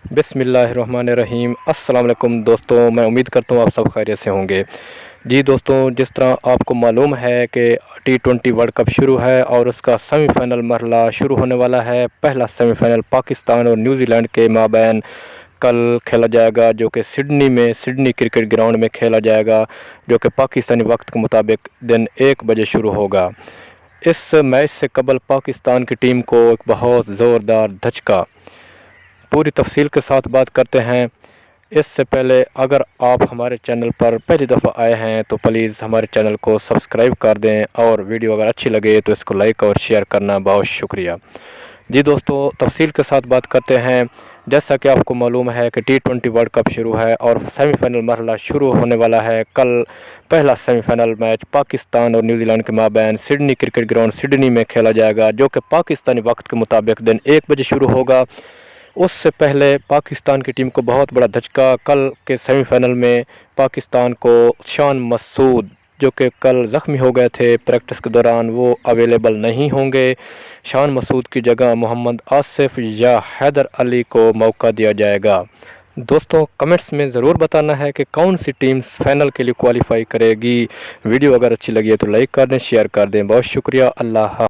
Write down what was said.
बिस्मिल्लाहिर्रहमानिर्रहीम। अस्सलाम वालेकुम दोस्तों, मैं उम्मीद करता हूँ आप सब खैरियत से होंगे। जी दोस्तों, जिस तरह आपको मालूम है कि T20 वर्ल्ड कप शुरू है और उसका सेमीफ़ाइनल मरहला शुरू होने वाला है। पहला सेमीफ़ाइनल पाकिस्तान और न्यूज़ीलैंड के माबैन कल खेला जाएगा, जो कि सिडनी क्रिकेट ग्राउंड में खेला जाएगा, जो कि पाकिस्तानी वक्त के मुताबिक दिन 1 बजे शुरू होगा। इस मैच से कबल पाकिस्तान की टीम को एक बहुत ज़ोरदार धचका, पूरी तफसील के साथ बात करते हैं। इससे पहले अगर आप हमारे चैनल पर पहली दफ़ा आए हैं तो प्लीज़ हमारे चैनल को सब्सक्राइब कर दें, और वीडियो अगर अच्छी लगे तो इसको लाइक और शेयर करना बहुत शुक्रिया। जी दोस्तों, तफसील के साथ बात करते हैं। जैसा कि आपको मालूम है कि T20 वर्ल्ड कप शुरू है और सेमीफ़ाइनल मरहला शुरू होने वाला है। कल पहला सेमीफ़ाइनल मैच पाकिस्तान और न्यूज़ीलैंड के माबैन सिडनी क्रिकेट ग्राउंड सिडनी में खेला जाएगा, जो कि पाकिस्तानी वक्त के मुताबिक दिन 1 बजे शुरू होगा। उससे पहले पाकिस्तान की टीम को बहुत बड़ा धचका, कल के सेमीफ़ाइनल में पाकिस्तान को शान मसूद, जो कि कल ज़ख्मी हो गए थे प्रैक्टिस के दौरान, वो अवेलेबल नहीं होंगे। शान मसूद की जगह मोहम्मद आसिफ या हैदर अली को मौका दिया जाएगा। दोस्तों, कमेंट्स में ज़रूर बताना है कि कौन सी टीम्स फाइनल के लिए क्वालिफाई करेगी। वीडियो अगर अच्छी लगी है तो लाइक कर दें, शेयर कर दें। बहुत शुक्रिया। अल्लाह।